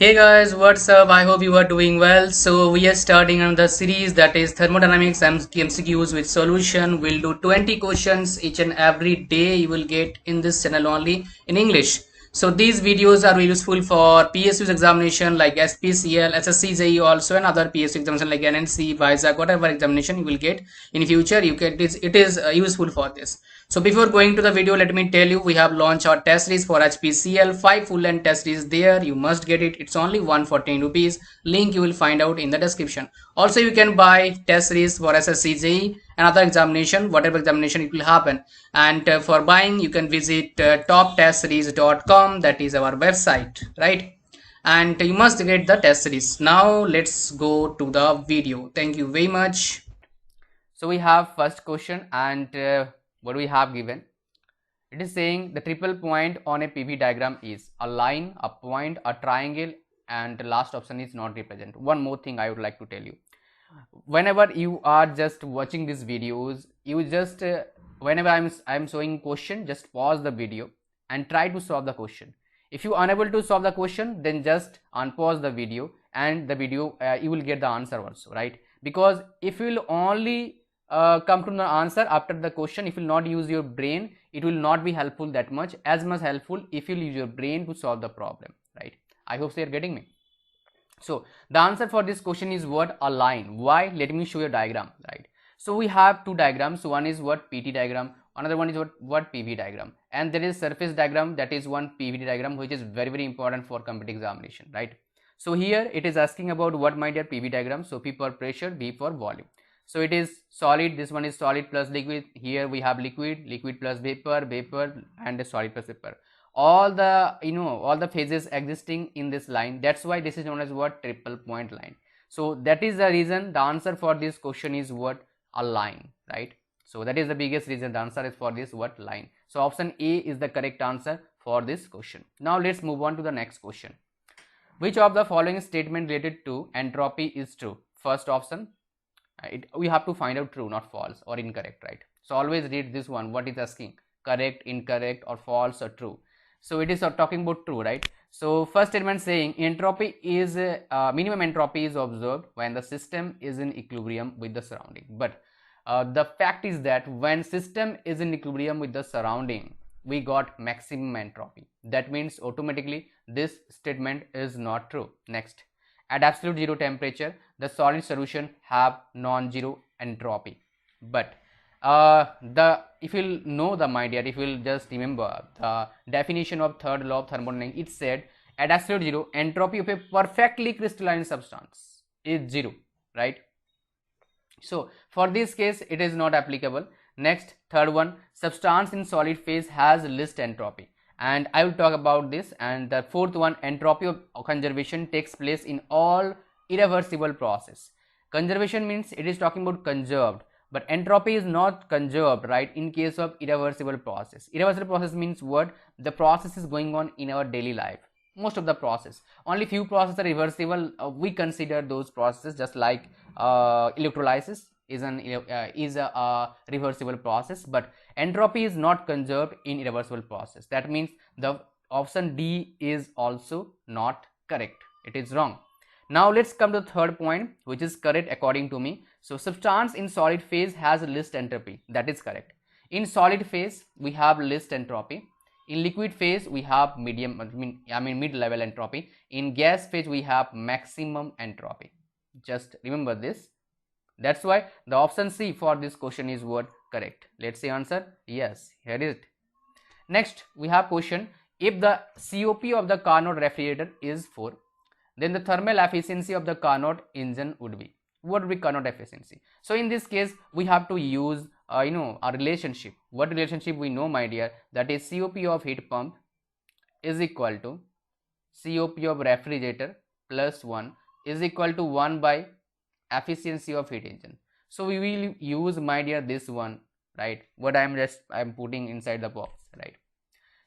Hey guys, what's up? I hope you are doing well. So we are starting another series that is Thermodynamics MCQs with solution. We'll do 20 questions each and every day you will get in this channel only in English. So these videos are useful for PSU's examination like HPCL, SSC, also and other PSU examination like NNC, VISAC, whatever examination you will get in future. It is useful for this. So before going to the video, let me tell you we have launched our test series for HPCL, 5 full length test series there. You must get it. It's only 114 rupees. Link you will find out in the description. Also you can buy test series for SSC, another examination, whatever examination it will happen. And for buying you can visit toptestseries.com. That is our website, right? And you must get the test series. Now let's go to the video. Thank you very much. So we have first question, and what we have given, it is saying the triple point on a PV diagram is a line, a point, a triangle, and the last option is not represent. One more thing I would like to tell you, whenever you are just watching these videos, you just whenever I'm showing question, just pause the video and try to solve the question. If you are unable to solve the question, then just unpause the video, and the video you will get the answer also, right? Because if you will only come to the answer after the question, if you will not use your brain, it will not be helpful that much, as much helpful if you use your brain to solve the problem, right? I hope you are getting me. So the answer for this question is what? A line. Why? Let me show you a diagram, right? So we have two diagrams. One is what? PT diagram. Another one is what? PV diagram. And there is surface diagram, that is one PVD diagram, which is very important for competitive examination, right? So here it is asking about what, my dear? PV diagram. So P for pressure, V for volume. So it is solid, this one is solid plus liquid. Here we have liquid, liquid plus vapor, vapor, and solid plus vapor. All the all the phases existing in this line. That's why this is known as what? Triple point line. So that is the reason the answer for this question is what? A line, right? So that is the biggest reason the answer is for this what? Line. So option A is the correct answer for this question. Now let's move on to the next question. Which of the following statement related to entropy is true? First option, we have to find out true, not false or incorrect, right? So always read this one, what is asking, correct, incorrect, or false or true. So it is talking about true, right? So first statement saying entropy is minimum entropy is observed when the system is in equilibrium with the surrounding. But the fact is that when system is in equilibrium with the surrounding, we got maximum entropy. That means automatically this statement is not true. Next, at absolute zero temperature, the solid solution have non-zero entropy. But if you'll know the, my dear, if you'll just remember the definition of third law of thermodynamics, it said at absolute zero, entropy of a perfectly crystalline substance is zero, right? So for this case, it is not applicable. Next, third one, substance in solid phase has least entropy, and I will talk about this. And the fourth one, entropy of conservation takes place in all irreversible process. Conservation means it is talking about conserved, but entropy is not conserved, right? In case of irreversible process. Irreversible process means what? The process is going on in our daily life. Most of the process, only few processes are reversible. We consider those processes, just like electrolysis is a reversible process, but entropy is not conserved in irreversible process. That means the option D is also not correct. It is wrong. Now let's come to the third point, which is correct according to me. So substance in solid phase has least entropy. That is correct. In solid phase we have least entropy. In liquid phase we have medium, mid level entropy. In gas phase we have maximum entropy. Just remember this. That's why the option C for this question is what? Correct. Let's see answer. Yes, here is it. Next we have question, if the COP of the Carnot refrigerator is 4, then the thermal efficiency of the Carnot engine would be, what would be Carnot efficiency? So in this case we have to use a relationship. What relationship we know, my dear? That is COP of heat pump is equal to COP of refrigerator plus 1 is equal to 1 by efficiency of heat engine. So we will use, my dear, this one, right? What I'm putting inside the box, right?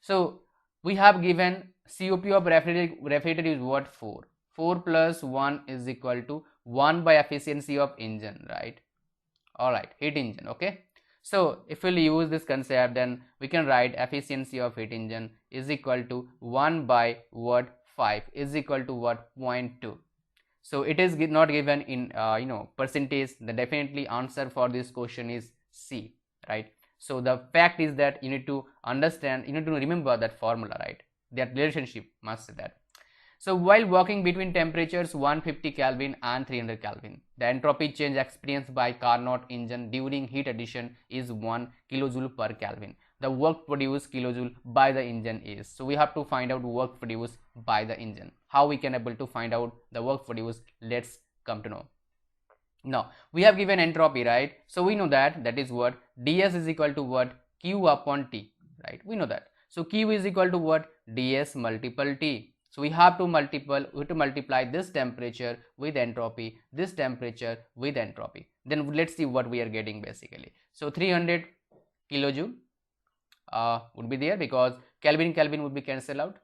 So we have given COP of refrigerator is what? 4. 4 plus 1 is equal to 1 by efficiency of engine, right? All right, heat engine. Okay, so if we'll use this concept, then we can write efficiency of heat engine is equal to 1 by what? 5 is equal to what? 0.2. So it is not given in percentage. The definitely answer for this question is C, right? So the fact is that you need to understand, you need to remember that formula, right? That relationship must say that. So while working between temperatures 150 Kelvin and 300 Kelvin, the entropy change experienced by Carnot engine during heat addition is 1 kilojoule per Kelvin. The work produced kilojoule by the engine is. So we have to find out work produced by the engine. How we can able to find out the work produced? Let's come to know. Now we have given entropy, right? So we know that is what? ds is equal to what? Q upon T, right? We know that. So Q is equal to what? ds multiple T. So we have to multiply this temperature with entropy, this temperature with entropy. Then let's see what we are getting basically. So 300 kilojoule would be there, because Kelvin would be cancelled out.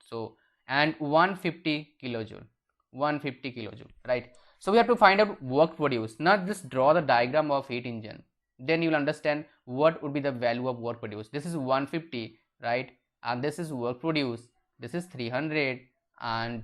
So and 150 kilojoule, right? So we have to find out work produced. Not just draw the diagram of heat engine. Then you will understand what would be the value of work produced. This is 150, right? And this is work produced. This is 300, and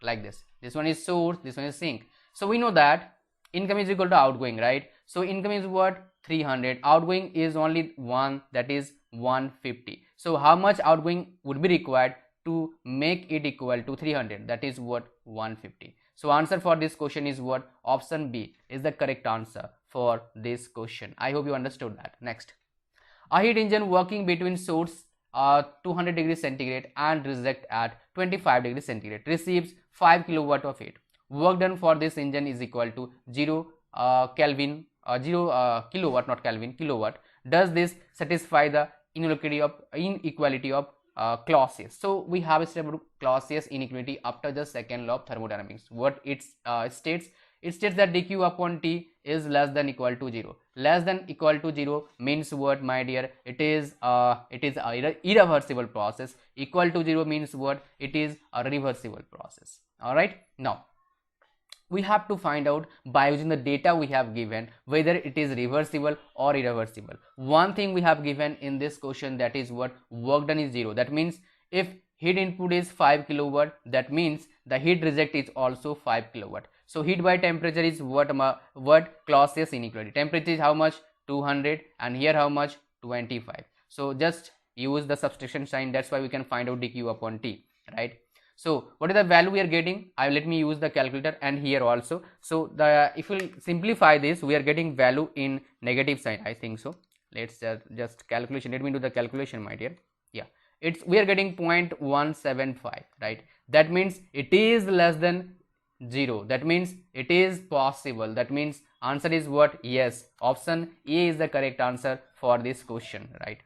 like this. This one is source, this one is sink. So we know that income is equal to outgoing, right? So income is what? 300. Outgoing is only 1, that is 150. So how much outgoing would be required to make it equal to 300? That is what? 150. So answer for this question is what? Option B is the correct answer for this question. I hope you understood that. Next, a heat engine working between source 200 degrees centigrade and reject at 25 degrees centigrade receives 5 kilowatt of heat. Work done for this engine is equal to 0 kilowatt, not Kelvin, kilowatt. Does this satisfy the inequality of Clausius? So we have a step about Clausius inequality after the second law of thermodynamics. What it states? It states that dq upon T is less than equal to 0. Less than equal to 0 means what, my dear? It is a irreversible process. Equal to 0 means what? It is a reversible process. All right. Now we have to find out by using the data we have given whether it is reversible or irreversible. One thing we have given in this question, that is what? Work done is 0. That means if heat input is 5 kilowatt, that means the heat reject is also 5 kilowatt. So heat by temperature is what Clausius inequality. Temperature is how much? 200, and here how much? 25. So just use the substitution sign. That's why we can find out dq upon T, right? So what is the value we are getting? Let me use the calculator, and here also. So if we simplify this, we are getting value in negative sign, I think so. Let's just calculation. Let me do the calculation, my dear. Yeah, we are getting 0.175, right? That means it is less than 0. That means it is possible. That means answer is what? Yes, option A is the correct answer for this question, right?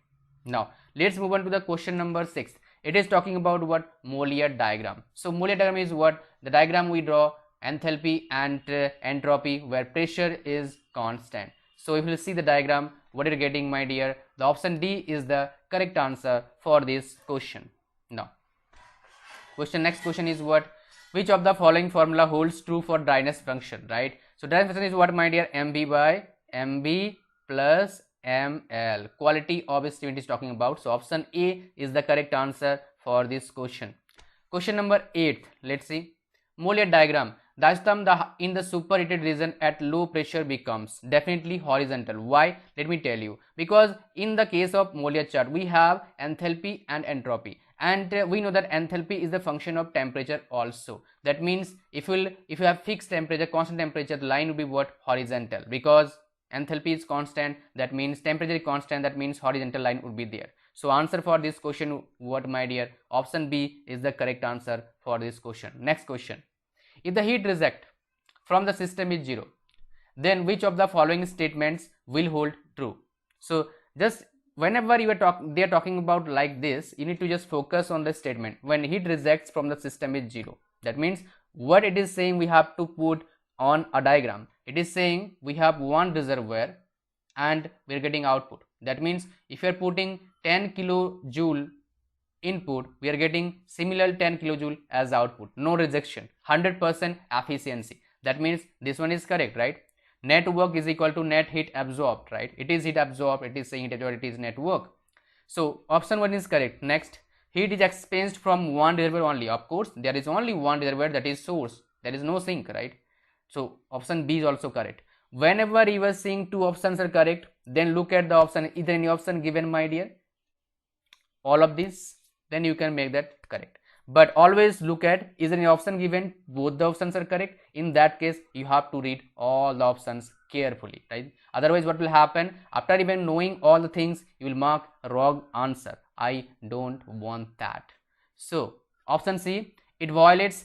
Now let's move on to the question number 6. It is talking about what? Mollier diagram. So Mollier diagram is what? The diagram we draw enthalpy and entropy where pressure is constant. So if you see the diagram, what you're getting, my dear? The option D is the correct answer for this question. Now next question is what? Which of the following formula holds true for dryness function, right? So dryness function is what, my dear? MB by MB plus ML. Quality of steam it is talking about. So option A is the correct answer for this question. Question number 8. Let's see. Mollier diagram. The system in the superheated region at low pressure becomes definitely horizontal. Why? Let me tell you. Because in the case of Mollier chart, we have enthalpy and entropy. And we know that enthalpy is the function of temperature also. That means if you have fixed temperature, constant temperature, the line will be what? Horizontal. Because enthalpy is constant, that means temperature is constant, that means horizontal line would be there. So answer for this question, what, my dear? Option B is the correct answer for this question. Next question. If the heat reject from the system is 0, then which of the following statements will hold true? So just whenever they are talking about like this, you need to just focus on the statement. When heat rejects from the system is 0, that means what it is saying we have to put on a diagram. It is saying we have one reservoir and we are getting output. That means if you are putting 10 kilojoule input, we are getting similar 10 kilojoule as output. No rejection, 100% efficiency. That means this one is correct, right? Net work is equal to net heat absorbed, right? It is heat absorbed, it is saying it is net work. So option 1 is correct. Next, Heat is expensed from one reservoir only. Of course, there is only one reservoir, that is source. There is no sink, right? So option B is also correct. Whenever you are seeing two options are correct, then look at the option. Is there any option given, my dear? All of these, then you can make that correct. But always look at, is there any option given? Both the options are correct. In that case, you have to read all the options carefully, right? Otherwise, what will happen? After even knowing all the things, you will mark wrong answer. I don't want that. So option C, it violates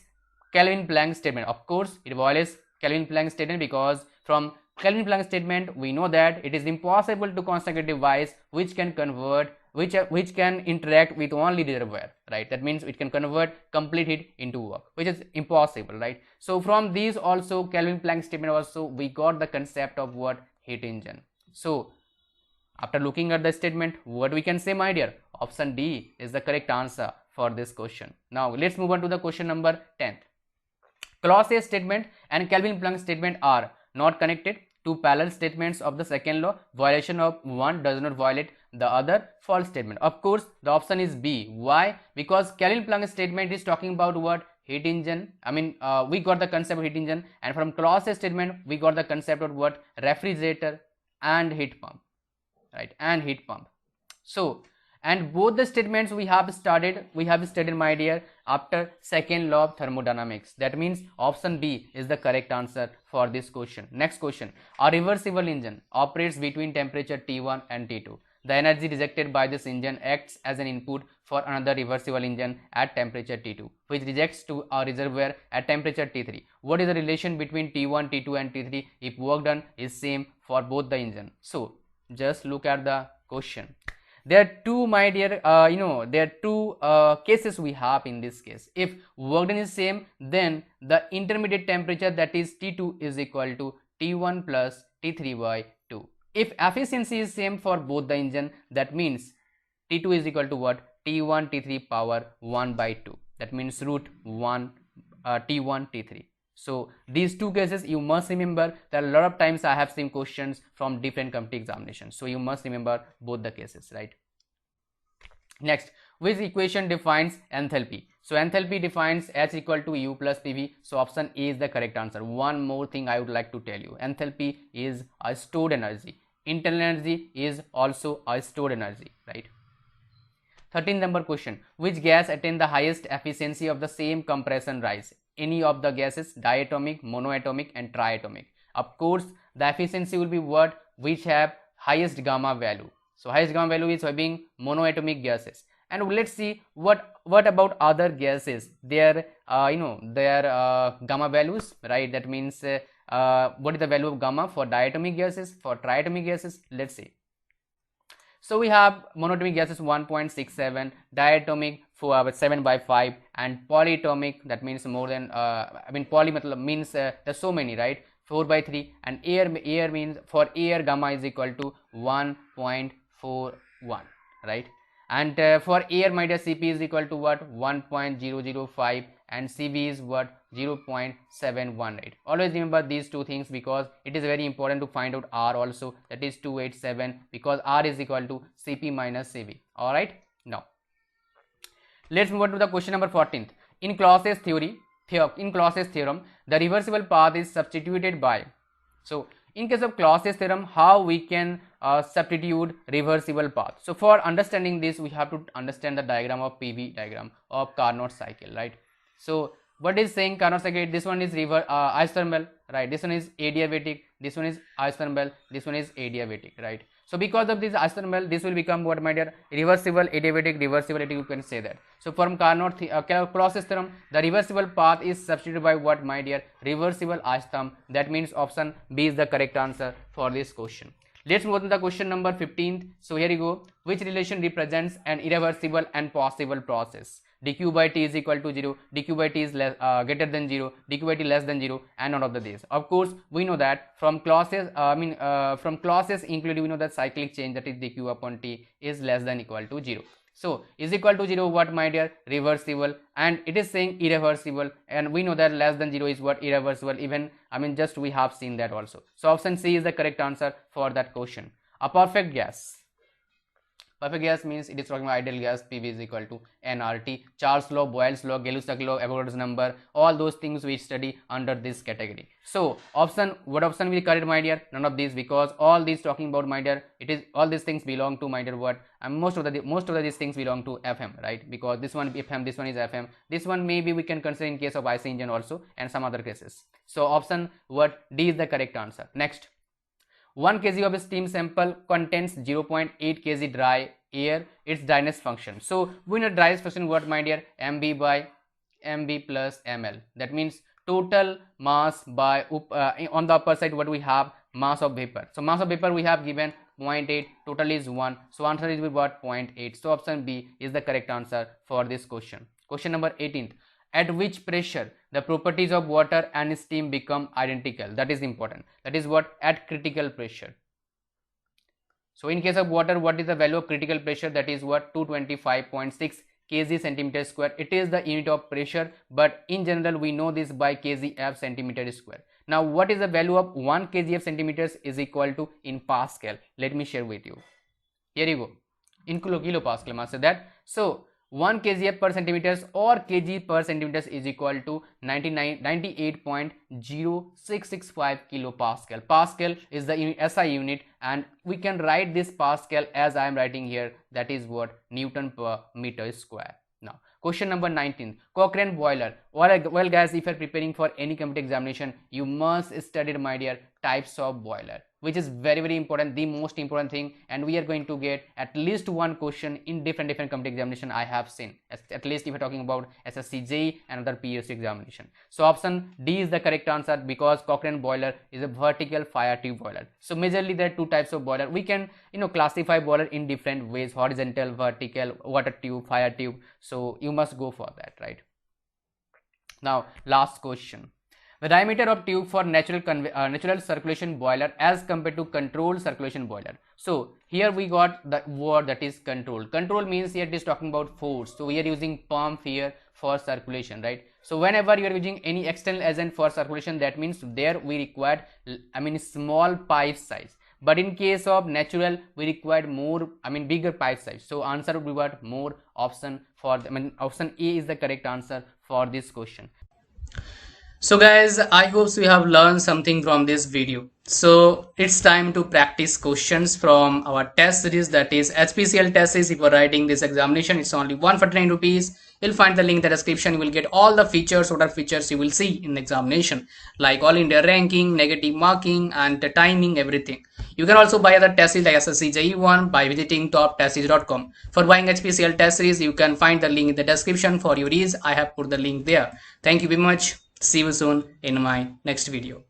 Kelvin-Planck statement. Of course, it violates Kelvin-Planck statement, because from Kelvin-Planck statement we know that it is impossible to construct a device which can convert, which can interact with only reservoir, right? That means it can convert complete heat into work, which is impossible, right? So from these also, Kelvin-Planck statement also, we got the concept of what? Heat engine. So after looking at the statement, what we can say, my dear? Option D is the correct answer for this question. Now let's move on to the question number 10. Clause A statement and Kelvin-Planck statement are not connected. Two parallel statements of the second law. Violation of one does not violate the other. False statement. Of course, the option is B. Why? Because Kelvin-Planck statement is talking about what? Heat engine. We got the concept of heat engine, and from clause A statement we got the concept of what? Refrigerator and heat pump, right? And heat pump. So, and both the statements we have studied, my dear, after second law of thermodynamics. That means option B is the correct answer for this question. Next question. A reversible engine operates between temperature T1 and T2. The energy rejected by this engine acts as an input for another reversible engine at temperature T2, which rejects to a reservoir at temperature T3. What is the relation between T1, T2 and T3 if work done is same for both the engine? So just look at the question. There are two, my dear, there are two cases we have in this case. If work done is same, then the intermediate temperature, that is T2, is equal to T1 plus T3 by 2. If efficiency is same for both the engine, that means T2 is equal to what? T1 T3 power 1 by 2. That means root 1 T1 T3. So these two cases you must remember. There are a lot of times I have seen questions from different company examinations, so you must remember both the cases, right? Next, which equation defines enthalpy? So enthalpy defines H equal to U plus PV. So option A is the correct answer. One more thing I would like to tell you. Enthalpy is a stored energy. Internal energy is also a stored energy, right? 13th number question. Which gas attain the highest efficiency of the same compression rise? Any of the gases: diatomic, monoatomic and triatomic. Of course, the efficiency will be what? Which have highest gamma value. So highest gamma value is having monoatomic gases. And let's see what about other gases, their gamma values, right? That means what is the value of gamma for diatomic gases, for triatomic gases? Let's see. So we have monatomic gases 1.67, diatomic 7 by 5, and polyatomic, that means more than poly means there's so many, right? 4 by 3, and air means for air gamma is equal to 1.41, right? And for air, my dear, Cp is equal to what? 1.005, and Cv is what? 0.718. Always remember these two things, because it is very important to find out R also, that is 287, because R is equal to Cp minus Cv. All right, now let's move on to the question number 14th. In Clause's theorem, the reversible path is substituted by. So in case of Clause's theorem, how we can substitute reversible path? So for understanding this, we have to understand the diagram of PV diagram of Carnot cycle, right? So what is saying Carnot cycle? This one is isothermal, right? This one is adiabatic, this one is isothermal, this one is adiabatic, right? So because of this isothermal, this will become what, my dear? Reversible adiabatic, reversible adiabatic, you can say that. So from Clause's theorem, the reversible path is substituted by what, my dear? Reversible isotherm. That means option B is the correct answer for this question. Let's move on to the question number 15th. So here you go. Which relation represents an irreversible and possible process? dq by t is equal to 0, dq by t is greater than 0, dq by t less than 0, and none of the these. Of course, we know that from Clause's from Clause's include, we know that cyclic change, that is dq upon t, is less than equal to 0. So is equal to 0, what, my dear? Reversible, and it is saying irreversible, and we know that less than 0 is what? Irreversible. Even just we have seen that also. So option C is the correct answer for that question. A perfect gas Perfect gas means it is talking about ideal gas. PV is equal to nRT. Charles law, Boyle's law, Gay-Lussac law, Avogadro's number, all those things we study under this category. So option, what option will be correct, my dear? None of these, because all these talking about, my dear, it is all these things belong to, my dear, what? And most of these things belong to FM, right? Because this one FM, this one is FM, this one maybe we can consider in case of IC engine also, and some other cases. So option what? D is the correct answer. Next, 1 kg of steam sample contains 0.8 kg dry air, its dryness function. So we know dryness function what, my dear? MB by MB plus ML. That means total mass by on the upper side what we have? Mass of vapor. So mass of vapor we have given 0.8, total is 1. So answer is what? 0.8. So option B is the correct answer for this question. Question number 18th. At which pressure the properties of water and steam become identical? That is important. That is what? At critical pressure. So in case of water, what is the value of critical pressure? That is what? 225.6 kg centimeter square. It is the unit of pressure, but in general we know this by kgf centimeter square. Now what is the value of 1 kgf centimeters is equal to in Pascal? Let me share with you. Here you go. In kilopascal, master that. So 1 kgf per centimeters or kg per centimeters is equal to 98.0665 kilopascal. Pascal is the SI unit, and we can write this Pascal as I am writing here. That is what? Newton per meter square. Now question number 19, Cochrane boiler. Well guys, if you are preparing for any competitive examination, you must study, my dear, types of boiler, which is very, very important, the most important thing, and we are going to get at least one question in different competitive examination I have seen, at least if you're talking about SSC JEE and other PSC examination. So option D is the correct answer, because Cochrane boiler is a vertical fire tube boiler. So majorly there are two types of boiler. We can classify boiler in different ways: horizontal, vertical, water tube, fire tube. So you must go for that, right? Now last question. The diameter of tube for natural circulation boiler as compared to controlled circulation boiler. So here we got the word that is control. Control means here it is talking about force. So we are using pump here for circulation, right? So whenever you are using any external agent for circulation, that means there we required small pipe size. But in case of natural, we required more, bigger pipe size. So answer would be what? More. Option for option A is the correct answer for this question. So guys, I hope you have learned something from this video. So it's time to practice questions from our test series, that is HPCL test series. If you're writing this examination, it's only 149 rupees. You'll find the link in the description. You will get all the features, what are features you will see in the examination, like all India ranking, negative marking, and the timing, everything. You can also buy other test series like SSC JEE 1 by visiting toptestseries.com. For buying HPCL test series, you can find the link in the description. For your ease, I have put the link there. Thank you very much. See you soon in my next video.